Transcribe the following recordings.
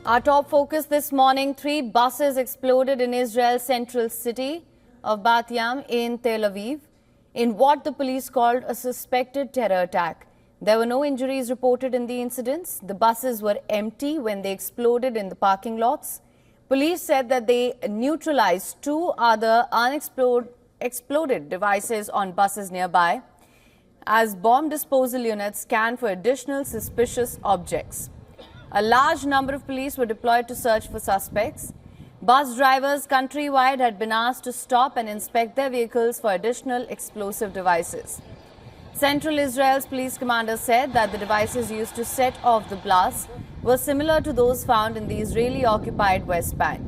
Our top focus this morning, 3 buses exploded in Israel's central city of Bat Yam in Tel Aviv in what the police called a suspected terror attack. There were no injuries reported in the incidents. The buses were empty when they exploded in the parking lots. Police said that they neutralized 2 other exploded devices on buses nearby as bomb disposal units scanned for additional suspicious objects. A large number of police were deployed to search for suspects. Bus drivers countrywide had been asked to stop and inspect their vehicles for additional explosive devices. Central Israel's police commander said that the devices used to set off the blasts were similar to those found in the Israeli-occupied West Bank.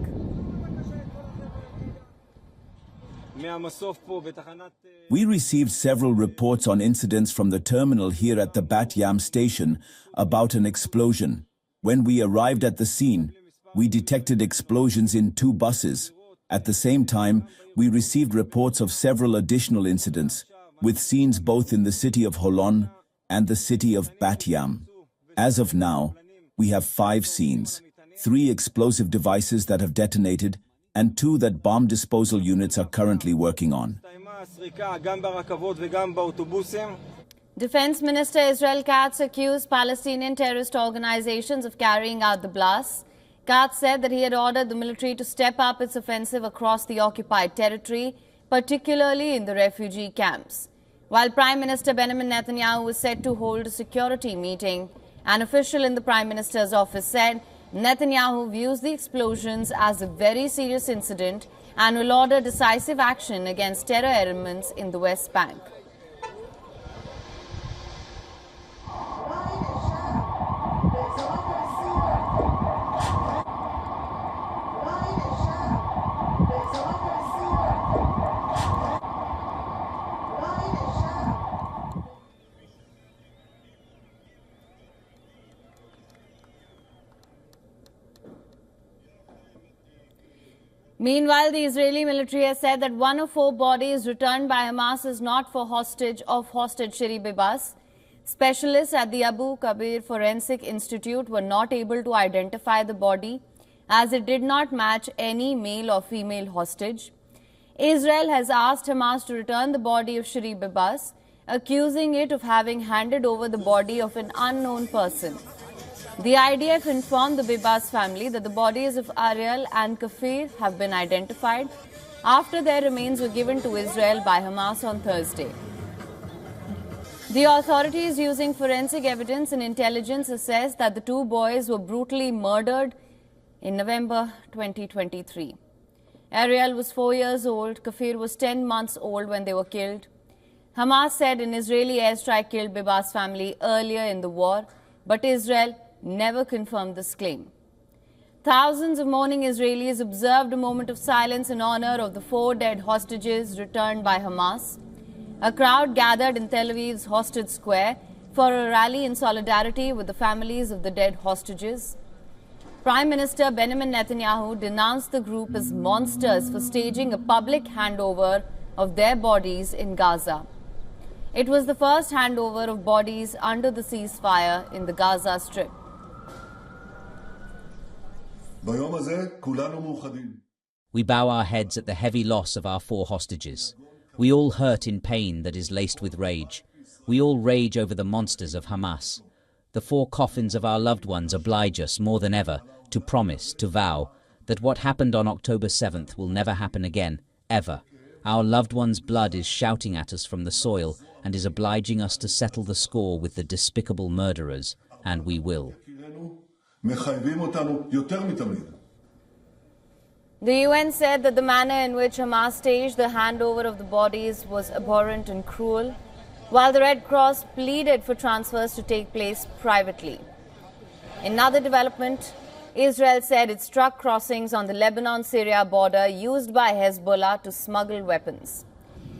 We received several reports on incidents from the terminal here at the Bat Yam station about an explosion. When we arrived at the scene, we detected explosions in 2 buses. At the same time, we received reports of several additional incidents, with scenes both in the city of Holon and the city of Bat Yam. As of now, we have 5 scenes, 3 explosive devices that have detonated, and 2 that bomb disposal units are currently working on. Defense Minister Israel Katz accused Palestinian terrorist organizations of carrying out the blasts. Katz said that he had ordered the military to step up its offensive across the occupied territory, particularly in the refugee camps. While Prime Minister Benjamin Netanyahu was set to hold a security meeting, an official in the Prime Minister's office said Netanyahu views the explosions as a very serious incident and will order decisive action against terror elements in the West Bank. Meanwhile, the Israeli military has said that 1 of 4 bodies returned by Hamas is not for hostage Shiri Bibas. Specialists at the Abu Kabir Forensic Institute were not able to identify the body as it did not match any male or female hostage. Israel has asked Hamas to return the body of Shiri Bibas, accusing it of having handed over the body of an unknown person. The IDF informed the Bibas family that the bodies of Ariel and Kafir have been identified after their remains were given to Israel by Hamas on Thursday. The authorities, using forensic evidence and intelligence, assessed that the 2 boys were brutally murdered in November 2023. Ariel was 4 years old. Kafir was 10 months old when they were killed. Hamas said an Israeli airstrike killed Bibas' family earlier in the war, but Israel never confirmed this claim. Thousands of mourning Israelis observed a moment of silence in honor of the 4 dead hostages returned by Hamas. A crowd gathered in Tel Aviv's Hostage Square for a rally in solidarity with the families of the dead hostages. Prime Minister Benjamin Netanyahu denounced the group as monsters for staging a public handover of their bodies in Gaza. It was the first handover of bodies under the ceasefire in the Gaza Strip. We bow our heads at the heavy loss of our 4 hostages. We all hurt in pain that is laced with rage. We all rage over the monsters of Hamas. The 4 coffins of our loved ones oblige us more than ever to promise, to vow, that what happened on October 7th will never happen again, ever. Our loved ones' blood is shouting at us from the soil and is obliging us to settle the score with the despicable murderers, and we will. The UN said that the manner in which Hamas staged the handover of the bodies was abhorrent and cruel, while the Red Cross pleaded for transfers to take place privately. In another development, Israel said it struck crossings on the Lebanon-Syria border used by Hezbollah to smuggle weapons.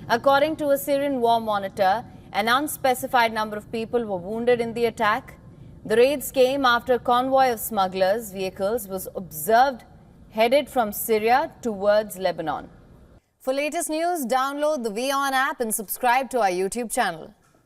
According to a Syrian war monitor, an unspecified number of people were wounded in the attack. The raids came after a convoy of smugglers' vehicles was observed headed from Syria towards Lebanon. For latest news, download the WION app and subscribe to our YouTube channel.